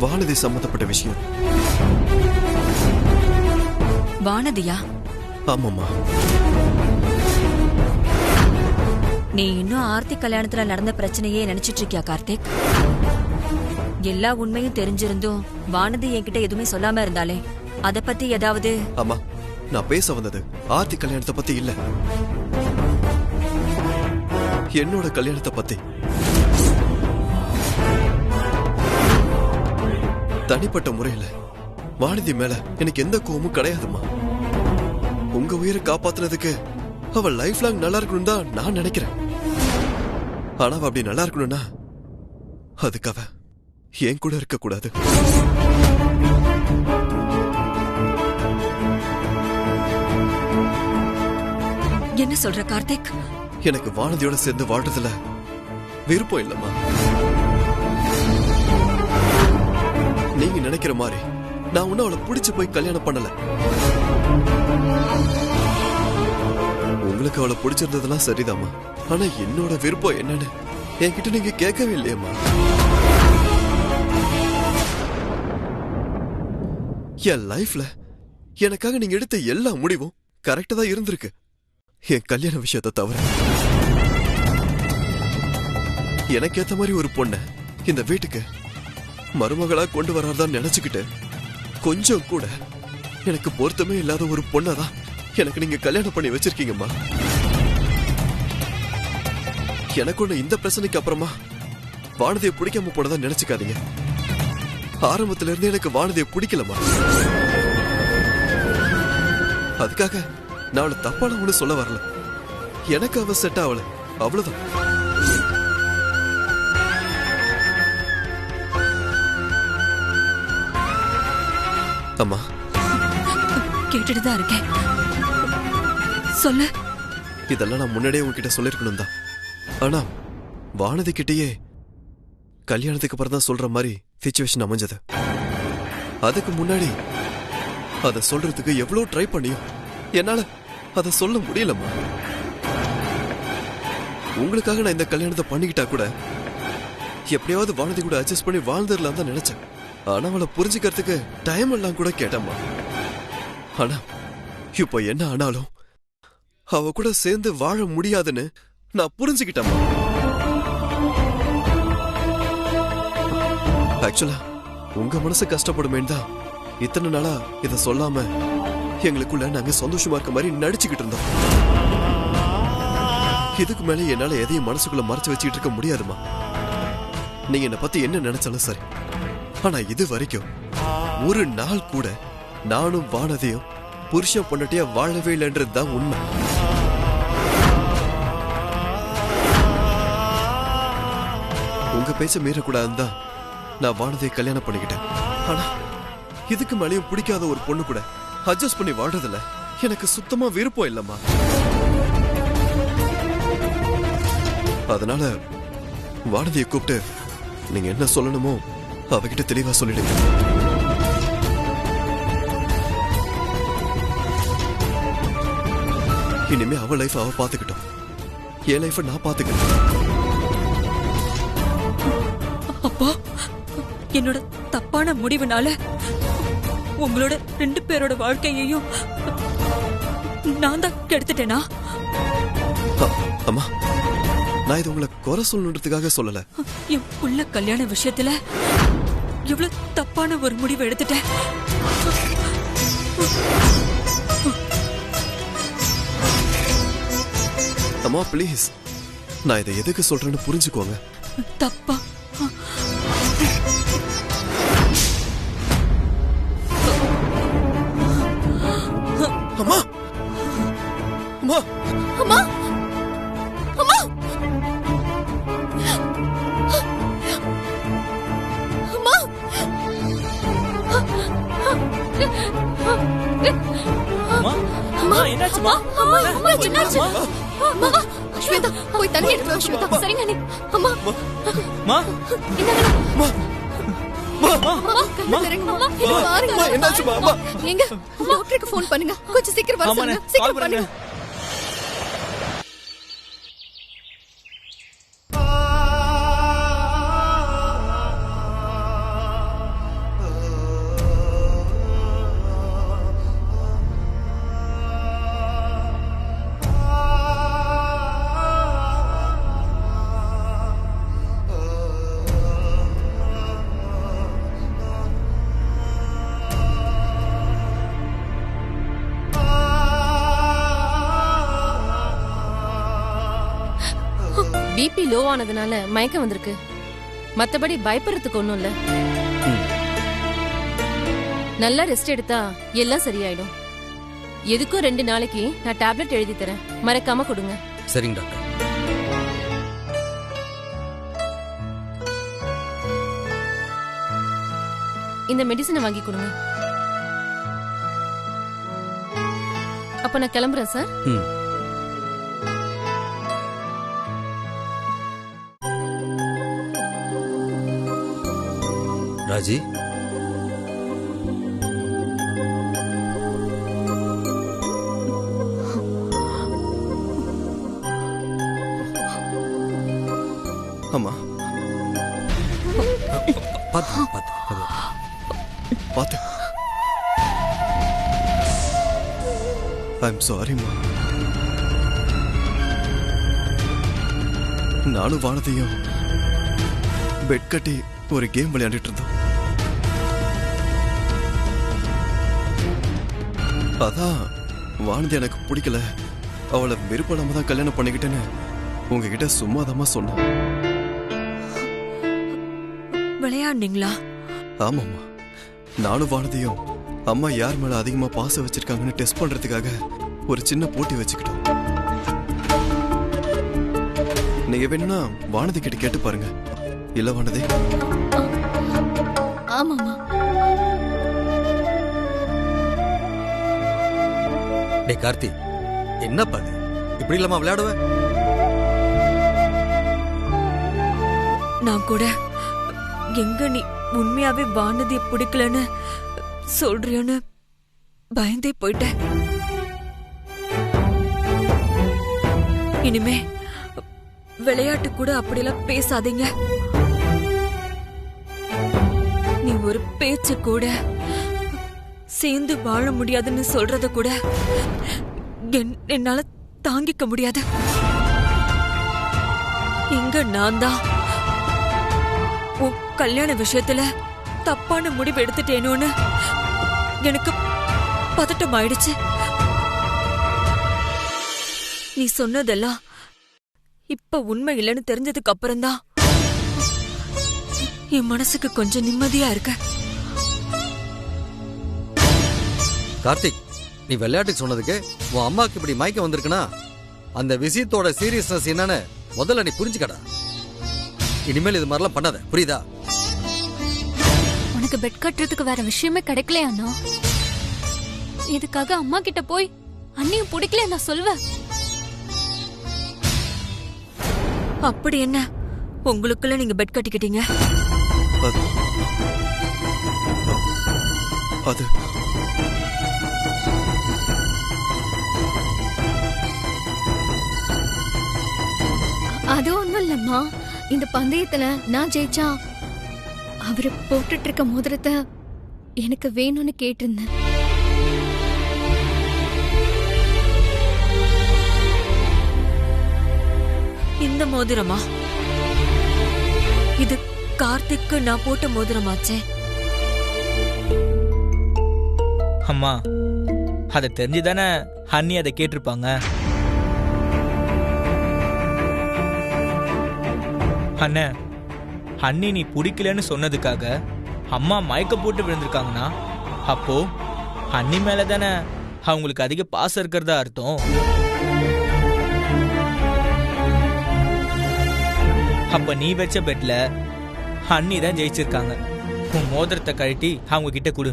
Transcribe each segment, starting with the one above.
வானதி சம்பந்தப்பட்ட விஷயம். வானதியா? ஆமாம்மா. நீ இன்னும் ஆர்த்தி கல்யாணத்துல நடந்த பிரச்சனையே நினைச்சிட்டு இருக்கியா கார்த்திக்? எல்லா உண்மையும் தெரிஞ்சிருந்தும் வானதி என்கிட்ட எதுவுமே சொல்லாம இருந்தாலே அத பத்தி ஏதாவது? அம்மா, நான் பேச வந்தது ஆர்த்தி கல்யாணத்தை பத்தி இல்ல, என்னோட கல்யாணத்தை பத்தி. தனிப்பட்ட முறையில வானதி மேல எனக்கு எந்த கோவமும் கிடையாதுமா. உங்க உயிரை காப்பாத்துனதுக்கு அவ லைஃப் லாங் நல்லா இருக்கணும் தான் நான் நினைக்கிறேன். ஆனா அவ அப்படி நல்லா இருக்கணும்னா அதுக்கு அவ என் கூட இருக்க கூடாது. என்ன சொல்ற கார்த்திக்? எனக்கு வானதியோட சேர்ந்து வாழ்றதுல விருப்பம் இல்லம்மா. நீங்க நினைக்கிற மாதிரி நான் ஒன்னும் அவளை பிடிச்சு போய் கல்யாணம் பண்ணல. உங்களுக்கு அவளை பிடிச்சிருந்ததெல்லாம் சரிதாம்மா. ஆனா என்னோட விருப்பம் என்னன்னு என்கிட்ட நீங்க கேட்கவே இல்லையம்மா. என் லைஃப்ல எனக்காக நீங்க எடுத்த எல்லா முடிவும் கரெக்டா தான் இருந்திருக்கு, என் கல்யாண விஷயத்தை தவிர. எனக்கு ஏத்த மாதிரி ஒரு பொண்ண இந்த வீட்டுக்கு மருமகளா கொண்டு வராதான் நினைச்சுக்கிட்டு கொஞ்சம் கூட எனக்கு பொருத்தமே இல்லாத ஒரு பொண்ணதான் எனக்கு நீங்க கல்யாணம் பண்ணி வச்சிருக்கீங்கம்மா. எனக்கு ஒண்ணு இந்த பிரச்சனைக்கு அப்புறமா வானதியை பிடிக்காம போனதான் நினைச்சுக்காதீங்க. ஆரம்பத்துல இருந்து எனக்கு வானதியை பிடிக்கலமா. அதுக்காக நான் அவளை தப்பான ஒண்ணு சொல்ல வரல. எனக்கு அவ செட் ஆகல, அவ்வளவுதான். அம்மா, கேட்டுட்டுதான் இருக்கேன், சொல்லு. இதெல்லாம் நான் முன்னாடியே உங்ககிட்ட சொல்லிருக்கணும் தான். ஆனா வானதி கிட்டயே கல்யாணத்துக்கு அப்புறம் தான் சொல்ற மாதிரி சிச்சுவேஷன் அமைஞ்சது. அதுக்கு முன்னாடி அதை சொல்றதுக்கு எவ்வளவு ட்ரை பண்ணியும் என்னால அதை சொல்ல முடியலம்மா. உங்களுக்காக நான் இந்த கல்யாணத்தை பண்ணிக்கிட்டா கூட எப்படியாவது வானதி கூட அட்ஜஸ்ட் பண்ணி வாழ்ந்துடலாம் தான் நினைச்சேன். ஆனா அவளை புரிஞ்சுக்கிறதுக்கு டைம் எல்லாம் கூட கேட்டம்மா. ஆனா இப்போ என்ன ஆனாலும் அவ கூட சேர்ந்து வாழ முடியாதுன்னு நான் புரிஞ்சுக்கிட்டேம்மா. ஆக்சுவலா உங்க மனசு கஷ்டப்படுமேன்னு தான் இத்தனை நாளா இத சொல்லாம எங்களுக்குள்ள நாங்க சந்தோஷமா இருக்க மாதிரி நடிச்சுக்கிட்டு இருந்தோம். இதுக்கு மேல என்னால எதையும் மனசுக்குள்ள மறைச்சு வச்சுக்கிட்டு இருக்க முடியாதுமா. நீங்க என்ன பத்தி என்ன நினைச்சாலும் சரி, ஆனா இது வரைக்கும் ஒரு நாள் கூட நானும் வானதியும் புருஷன் பொண்டாட்டியா வாழவே இல்லைன்றதுதான் உண்மை. உங்க பேச்ச மீறக்கூடாதுன்னு தான் நான் வானதியை கல்யாணம் பண்ணிக்கிட்டேன். ஆனா இதுக்கு மேலேயும் பிடிக்காத ஒரு பொண்ணு கூட அட்ஜஸ்ட் பண்ணி வாழ்றதுல எனக்கு சுத்தமா விருப்பம் இல்லம்மா. அதனால வானதியை கூப்பிட்டு நீங்க என்ன சொல்லணுமோ அவகிட்ட தெளிவா சொல்லிடுங்க. இனிமே அவ லைஃப் அவ பாத்துக்கிட்டோம், என் லைஃப் நான் பாத்துக்கிட்டேன். அப்பா, என்னோட தப்பான முடிவுனால உங்களோட 2 பேரோட வாழ்க்கையையும் நான் தான் கெடுத்துட்டேனா? அம்மா, நான் இது உங்களை குறை சொல்லணுன்றதுக்காக சொல்லல. என் புள்ள கல்யாண விஷயத்துல எவ்வளவு தப்பான ஒரு முடிவு எடுத்துட்டேன். அம்மா ப்ளீஸ், நான் இதை எதுக்கு சொல்றேன்னு புரிஞ்சுக்கோங்க. தப்பா? அம்மா, அம்மா, அம்மா, அம்மா, அம்மா, அம்மா, என்னாச்சுமா? அம்மா, என்னாச்சு? அம்மா, ஸ்வேதா, போய் தண்ணி எடுத்து வா ஸ்வேதா. சரிங்க அண்ணி. அம்மா, மா, இந்தாங்க. அம்மா, அம்மா, கண்ணு திறங்க. இது பாருங்க. அம்மா, என்னாச்சுமா? அம்மா, எங்க டாக்டருக்கு ஃபோன் பண்ணுங்க, கொஞ்சம் சீக்கிரம் வர சொல்லுங்க. சீக்கிரம் பண்ணுங்க. பிபி லோ ஆனதுனால மயக்கம் வந்திருக்கு. மத்தபடி பயப்படுறதுக்கு ஒண்ணும் இல்ல. நல்லா ரெஸ்ட் எடுத்தா எல்லாம் சரியாயிடும். எதுக்கும் 2 நாளைக்கு நான் டேப்லெட் எழுதி தரேன், மறக்காம கொடுங்க. சரிங்க டாக்டர். இந்த மெடிசனை வாங்கி கொடுங்க. அப்ப நான் கிளம்புறேன் சார். ராஜி, அம்மா பாத்து பாத்து பாத்து. ஐம் சாரிம்மா. நானும் வானதியும் பெட் கட்டி ஒரு கேம் விளையாடிட்டு இருந்தோம். அதான் வானதி எனக்கு பிடிக்கல, அவளை விருப்பம் தான் கல்யாணம் பண்ணிக்கிட்டேன்னு உங்ககிட்ட சும்மாதாமா சொன்னேன். விளையாடுனீங்களா? ஆமாம்மா, நானும் வானதியும் அம்மா யார் மேல அதிகமா பாசம் வச்சிருக்காங்கன்னு டெஸ்ட் பண்றதுக்காக ஒரு சின்ன போட்டி வச்சுக்கிட்டோம். நீங்க வேணும்னா வானதி கிட்ட கேட்டு பாருங்க. இல்ல வானதி? ஆமாமா. டே கார்த்தி, என்னப்பா இது? இப்படி இல்லாம விளையாடுவ? நான் கூட எங்க நீ உண்மையாவே வானதிய பிடிக்கலன்னு சொல்றியோன்னு பயந்தே போயிட்டேன். இனிமே விளையாட்டு கூட அப்படியெல்லாம் பேசாதீங்க. நீ ஒரு பேச்சு கூட சேர்ந்து வாழ முடியாதுன்னு சொல்றத கூட என்னால தாங்கிக்க முடியாது. இங்க நான் தான் உன் கல்யாண விஷயத்துல தப்பான முடிவு எடுத்துட்டேனோன்னு எனக்கு பதட்டம் ஆயிடுச்சு. நீ சொன்னதெல்லாம் இப்ப உண்மை இல்லைன்னு தெரிஞ்சதுக்கு அப்புறம்தான் என் மனசுக்கு கொஞ்சம் நிம்மதியா இருக்க. கார்த்திக், நீ விளையாட்டுக்கு சொன்னதுக்கு உன் அம்மாக்கு இப்படி மயக்கம் வந்திருக்குன்னா அந்த விஷயத்தோட சீரியஸ்னஸ் என்னன்னு முதல்ல நீ புரிஞ்சுக்கடா. இனிமேல் இது மாதிரிலாம் பண்ணாத, புரியுதா? உனக்கு பெட் கட்டுறதுக்கு வேற விஷயமே கிடைக்கலையா அண்ணா? இதுக்காக அம்மா கிட்ட போய் அண்ணியும் பிடிக்கல நான் சொல்வேன். அப்படி என்ன உங்களுக்குள்ள நீங்க பெட் கட்டிக்கிட்டீங்க? அது அது ஒண்ணும் இல்லம்மா. இந்த பந்தயத்துல நான் ஜெயிச்சா அவரு போட்டுட்டு இருக்க மோதிரத்தை எனக்கு வேணும்னு கேட்டிருந்தேன். இந்த மோதிரமா? இது கார்த்திக்கு நான் போட்ட மோதிரமாச்சே. அம்மா, அதை தெரிஞ்சுதானே ஹன்னி அதை கேட்டிருப்பாங்க. அண்ணே, ஹன்னி நீ பிடிக்கலன்னு சொன்னதுக்காக அம்மா மயக்க போட்டு விழுந்திருக்காங்கன்னா அப்போ ஹன்னி மேல தானே அவங்களுக்கு அதிக பாசம் இருக்கிறதா அர்த்தம். அப்ப நீ வச்ச பெட்ல ஹன்னி தான் ஜெயிச்சிருக்காங்க. உன் மோதிரத்தை கழட்டி அவங்க கிட்ட கொடு.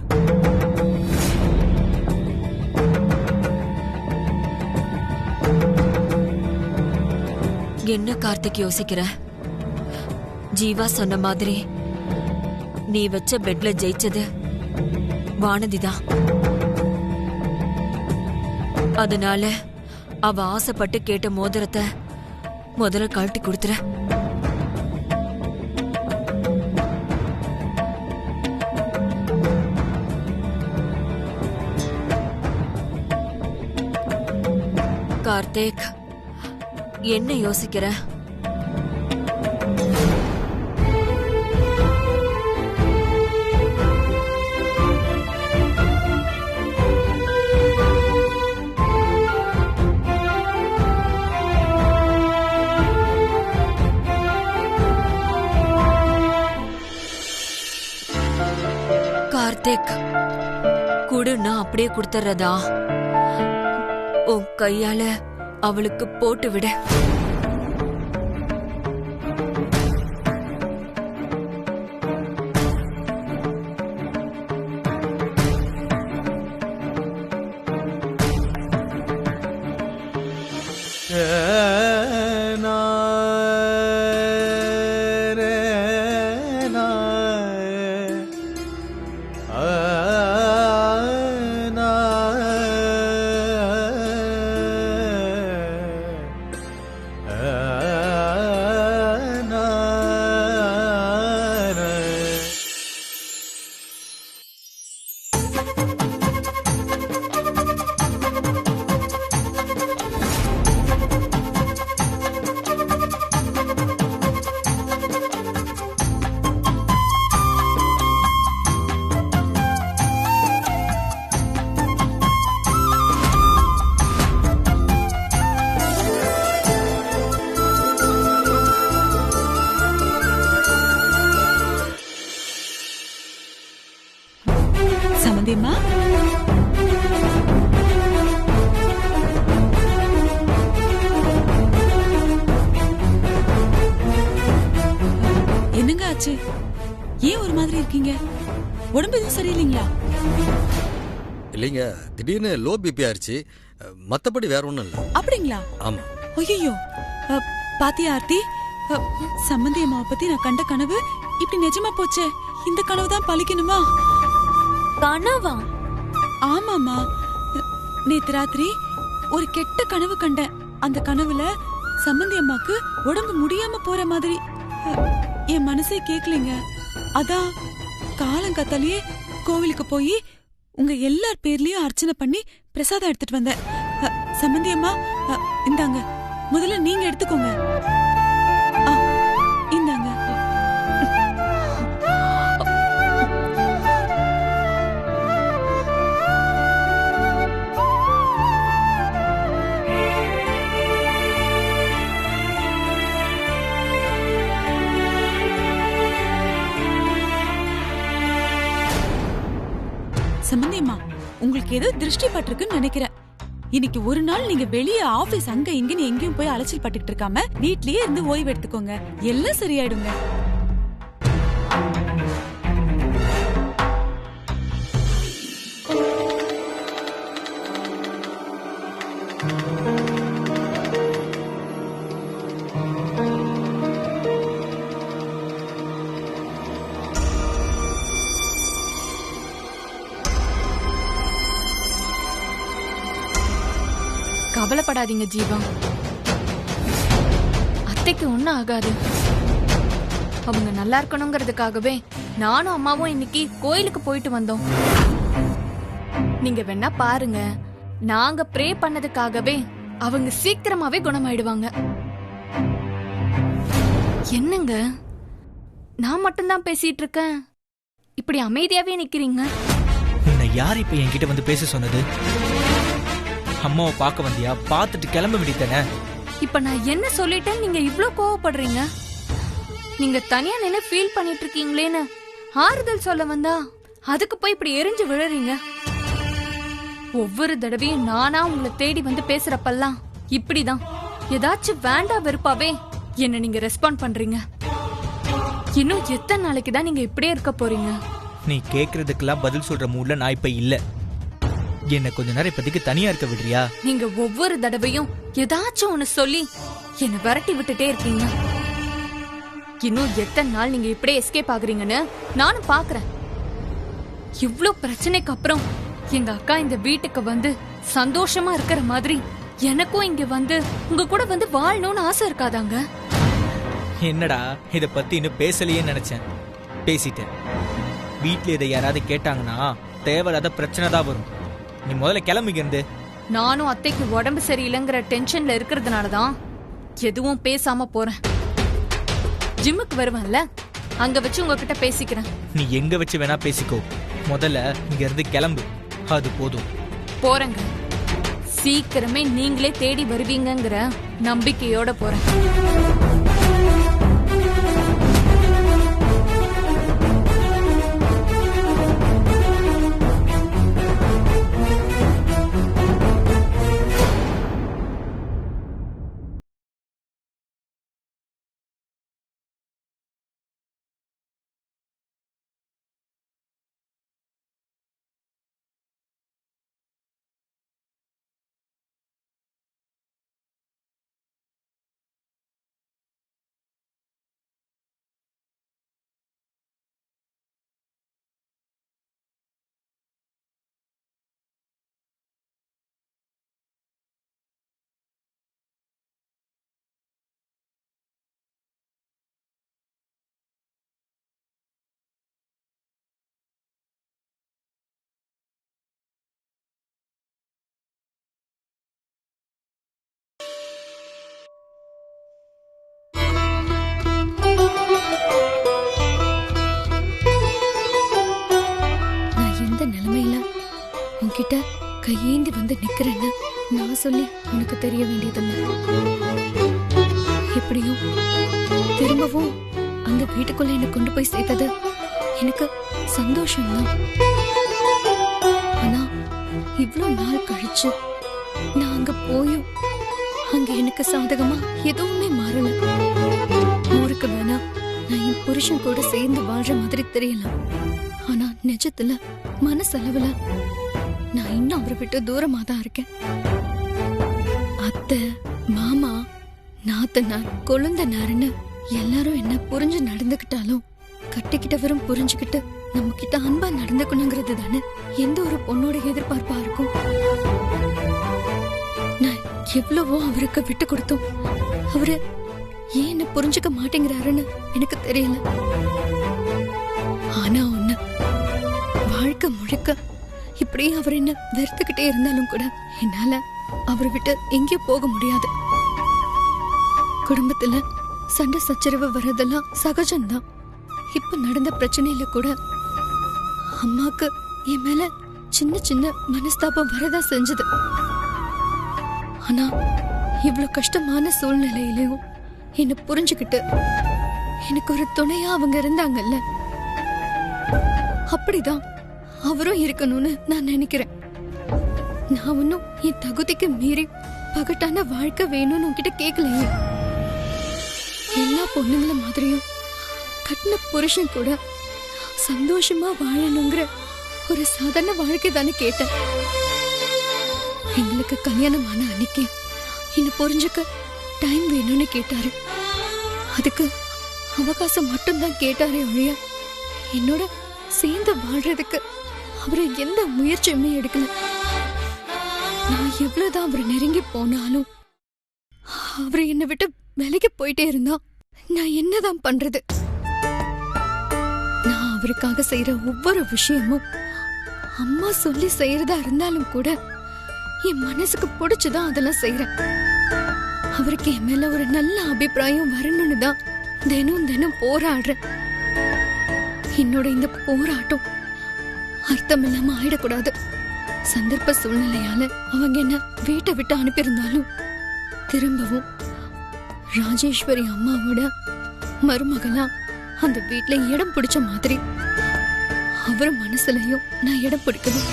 என்ன கார்த்திக் யோசிக்கிற? ஜீவா சொன்ன மாதிரி நீ வச்ச பெட்ல ஜெயிச்சது வானதிதான். அதனால அவ ஆசைப்பட்டு கேட்ட மோதிரத்தை முதல்ல கழட்டி கொடுத்துற. கார்த்திக், என்ன யோசிக்கிற? கார்த்திக், குடு, நான் அப்படியே கொடுத்துறதா? உன் கையால அவளுக்கு போட்டு விட. சமந்தியம்மா, என்னங்க ஆச்சு? ஏன் ஒரு மாதிரி இருக்கீங்க? உடம்பு எதுவும் சரியில்லைங்களா? இல்லைங்க, திடீர்னு லோ பிபி ஆயிடுச்சு. மத்தபடி வேற ஒண்ணும் இல்ல. அப்படிங்களா? ஆமா. ஐயோ, பாத்தியா ஆர்த்தி, சம்பந்தி அம்மாவை பத்தி நான் கண்ட கனவு இப்படி நிஜமா போச்சே. இந்த கனவு தான் பழிக்கணுமா? கனவா? ஆமாமா, நேத்து ராத்திரி ஒரு கெட்ட கனவு கண்டேன். அந்த கனவுல சம்பந்தி அம்மாக்கு உடம்பு முடியாம போற மாதிரி. என் மனசே கேக்கலங்க. அதான் காலங்கத்தாலேயே கோவிலுக்கு போய் உங்க எல்லார் பேர்லயும் அர்ச்சனை பண்ணி பிரசாதம் எடுத்துட்டு வந்தேன். சம்பந்தி அம்மா, இந்தாங்க, முதல்ல நீங்க எடுத்துக்கோங்க. இந்தாங்க. சம்பந்தியம்மா, உங்களுக்கு ஏதோ திருஷ்டி பட்டிருக்குன்னு நினைக்கிறேன். இன்னைக்கு ஒரு நாள் நீங்க வெளியே ஆபீஸ் அங்க இங்கன்னு எங்கேயும் போய் அலைச்சல் பட்டுக்கிட்டு இருக்காம வீட்லயே இருந்து ஓய்வு எடுத்துக்கோங்க. எல்லாம் சரியாயிடுங்க. கவலைப்படாதீங்க ஜீவா, அத்தைக்கு ஒண்ணும் ஆகாது. அவங்க நல்லா இருக்கணுங்கிறதுக்காகவே நானும் அம்மாவும் இன்னைக்கு கோயிலுக்கு போயிட்டு வந்தோம். நீங்க வேணா பாருங்க, நாங்க ப்ரே பண்ணதுக்காகவே அவங்க சீக்கிரமாவே குணமாயிடுவாங்க. என்னங்க, நான் மட்டும்தான் பேசிட்டு இருக்கேன், இப்படி அமைதியாவே நிக்கிறீங்க? உன்னை யார் இப்ப என்கிட்ட வந்து பேச சொன்னது? அம்மாவை பார்க்க வந்தியா? பார்த்துட்டு கிளம்ப விடித்தானே. இப்ப நான் என்ன சொல்லிட்டேன் நீங்க இவ்ளோ கோவப்படுறீங்க? நீங்க தனியா நின்னு ஃபீல் பண்ணிட்டு இருக்கீங்களேன்னு ஆறுதல் சொல்ல வந்தா அதுக்கு போய் இப்படி எரிஞ்சு விழுறீங்க. ஒவ்வொரு தடவையும் நானா உங்களை தேடி வந்து பேசுறப்பெல்லாம் இப்படிதான் ஏதாச்சும் வேண்டா வெறுப்பாவே என்ன நீங்க ரெஸ்பாண்ட் பண்றீங்க. இன்னும் எத்தனை நாளைக்கு தான் நீங்க இப்படியே இருக்க போறீங்க? நீ கேக்குறதுக்கெல்லாம் பதில் சொல்ற மூட்ல நான் இப்ப இல்ல. என்ன கொஞ்ச நேரம் இப்போதைக்கு தனியா இருக்க விடுறியா? நீங்க ஒவ்வொரு தடவையும் ஏதாச்சும் ஒண்ணு சொல்லி என்ன விரட்டி விட்டுட்டே இருக்கீங்க. இன்னும் எத்தனை நாள் நீங்க இப்படியே எஸ்கேப் ஆகுறீங்கன்னு நானும் பாக்குறேன். இவ்ளோ பிரச்சனைக்கு அப்புறம் எங்க அக்கா இந்த வீட்டுக்கு வந்து சந்தோஷமா இருக்கிற மாதிரி எனக்கும் இங்க வந்து உங்க கூட வந்து வாழணும்னு ஆசை இருக்காதாங்க? என்னடா இத பத்தி இன்னும் பேசலையே நினைச்சேன். பேசிட்டேன். வீட்டுல இதை யாராவது கேட்டாங்கன்னா தேவையில்லாத பிரச்சனை தான் வரும். நீ முதல்ல கிளம்பிங்க இருந்து. நானும் அத்தைக்கு உடம்பு சரியில்லைங்கிற டென்ஷன்ல இருக்கிறதுனாலதான் எதுவும் பேசாம போறேன். ஜிம்முக்கு வருவேன்ல, அங்க வச்சு உங்ககிட்ட பேசிக்கிறேன். நீ எங்க வச்சு வேணா பேசிக்கோ, முதல்ல இங்க இருந்து கிளம்பு. அது போதும். போறேங்க. சீக்கிரமே நீங்களே தேடி வருவீங்கங்கிற நம்பிக்கையோட போறேன். உன்கிட்ட கையேந்தி வந்து நிக்கிறேன்னு நான் சொல்லி உனக்கு தெரிய வேண்டியதில்லை. எப்படியும் திரும்பவும் அந்த வீட்டுக்குள்ள என்ன கொண்டு போய் சேர்த்தது எனக்கு சந்தோஷம்தான். ஆனா இவ்ளோ நாள் கழிச்சு நான் அங்க போயும் அங்க எனக்கு சாதகமா எதுவுமே மாறல. ஊருக்கு வேணா நான் என் புருஷன் கூட சேர்ந்து வாழ்ற மாதிரி தெரியலாம். ஆனா நிஜத்துல மனசளவுல நான் இன்னும் அவரை விட்டு தூரமா தான் இருக்கேன். அத்தை, மாமா, நாத்தனார், கொழுந்தனாருன்னு எல்லாரும் என்ன புரிஞ்சு நடந்துகிட்டாலும் கட்டிக்கிட்டவரும் புரிஞ்சுக்கிட்டு நம்ம கிட்ட அன்பா நடந்துக்கணுங்கிறது தானே எந்த ஒரு பொண்ணோட எதிர்பார்ப்பா இருக்கும். நான் எவ்வளவோ அவருக்கு விட்டு கொடுத்தோம். அவரு ஏன் என்ன புரிஞ்சுக்க மாட்டேங்கிறாருன்னு எனக்கு தெரியல. ஆனா ஒண்ணு, வாழ்க்கை முழுக்க இப்படியே அவர் என்ன வெறுத்துக்கிட்டே இருந்தாலும் கூட என்னால அவரை விட்டு எங்கேயும் போக முடியாது. குடும்பத்துல சண்டை சச்சரவு வர்றதெல்லாம் சகஜம்தான். இப்ப நடந்த பிரச்சனையில கூட அம்மாக்கு என் மேல சின்ன சின்ன மனஸ்தாபம் வரதா செஞ்சது. ஆனா இவ்வளவு கஷ்டமான சூழ்நிலையிலையும் என்ன புரிஞ்சுக்கிட்டு எனக்கு ஒரு துணையா அவங்க இருந்தாங்கல்ல, அப்படிதான் அவரும் இருக்கணும்னு நான் நினைக்கிறேன். நான் ஒன்னும் என் தகுதிக்கு மீறி பகட்டான வாழ்க்கை வேணும்னு உன்கிட்ட கேட்கலையே. எல்லா பொண்ணுங்கள மாதிரியும் கட்டின புருஷன் கூட சந்தோஷமா வாழணுங்கிற ஒரு சாதாரண வாழ்க்கை தானே கேட்டேன். எங்களுக்கு கல்யாணமான அன்னைக்கு என்ன புரிஞ்சுக்க டைம் வேணும்னு கேட்டாரு. அதுக்கு அவகாசம் மட்டும்தான் கேட்டாரே ஒழிய என்னோட சேர்ந்து வாழ்றதுக்கு அவரு எந்த முயற்சியுமே எடுக்கல. நான் எவ்வளவுதான் அவரை நெருங்கி போனாலும் அவரு என்னை விட்டு விலகி போயிட்டே இருந்தா நான் என்னதான் பண்றது? நான் அவருக்காக செய்யற ஒவ்வொரு விஷயமும் அம்மா சொல்லி செய்யறதா இருந்தாலும் கூட என் மனசுக்கு பிடிச்சுதான் அதெல்லாம் செய்யறேன். அவருக்கு என் மேல ஒரு நல்ல அபிப்பிராயம் வரணும்னு தான் தினம் தினம் போராடுறேன். என்னோட இந்த போராட்டம் அர்த்தம் இல்லாம ஆயிடக்கூடாது. சந்தர்ப்ப சூழ்நிலையால அவங்க என்ன வீட்டை விட்டு அனுப்பியிருந்தாலும் திரும்பவும் ராஜேஸ்வரி அம்மாவோட மருமகளா அந்த வீட்டுல இடம் பிடிச்ச மாதிரி அவர் மனசுலயும் நான் இடம் பிடிக்கணும்.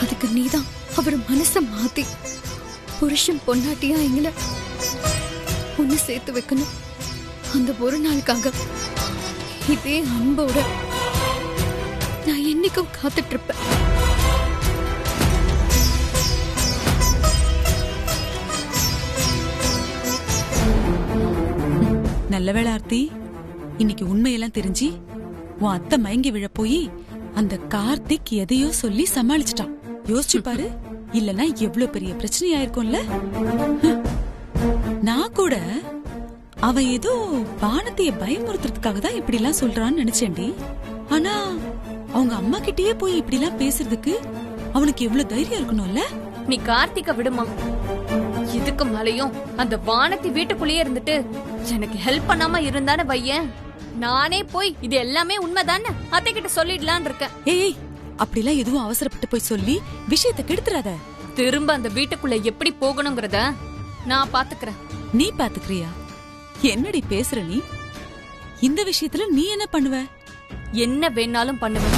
அதுக்கு நீதான் அவர் மனச மாத்தி புருஷன் பொண்டாட்டியா எங்களை ஒண்ணு சேர்த்து வைக்கணும். அந்த ஒரு நாளுக்காக இதே அன்போட நான் என்னைக்கும் காத்துட்டு இருப்பேன். நல்ல வேளை ஆர்த்தி, இன்னைக்கு உண்மையெல்லாம் தெரிஞ்சு உன் அத்தை மயங்கி விழ போய் அந்த கார்த்திக் எதையோ சொல்லி சமாளிச்சிட்டான். யோசிச்சு பாரு, இல்லனா எவ்வளவு பெரிய பிரச்சனை ஆயிருக்கும்ல. நான் கூட அவன் ஏதோ வானத்தைய பயமுறுத்துறதுக்காக தான் இப்படி எல்லாம் சொல்றான்னு நினைச்சேன்டி. ஆனா அவங்க அம்மா கிட்டயே போய் இப்படி எல்லாம் பேசுறதுக்கு அவனுக்கு எவ்வளவு தைரியம் இருக்கணும்ல. நீ கார்த்திக விடுமா. இதுக்கு மேலையும் அந்த வானத்தி வீட்டுக்குள்ளேயே இருந்துட்டு எனக்கு ஹெல்ப் பண்ணாம இருந்தானே வையன், நானே போய் இது எல்லாமே உண்மைதானே அத்தை கிட்ட சொல்லிடலான் இருக்கேன். ஏய், அப்படிலாம் எதுவும் அவசரப்பட்டு போய் சொல்லி விஷயத்தை கெடுத்துறாத. திரும்ப அந்த வீட்டுக்குள்ள எப்படி போகணுங்கிறத நான் பாத்துக்கிறேன். நீ பாத்துக்கிறியா? என்னடி பேசுற நீ? இந்த விஷயத்துல நீ என்ன பண்ணுவ? என்ன வேணாலும் பண்ணுவேன்.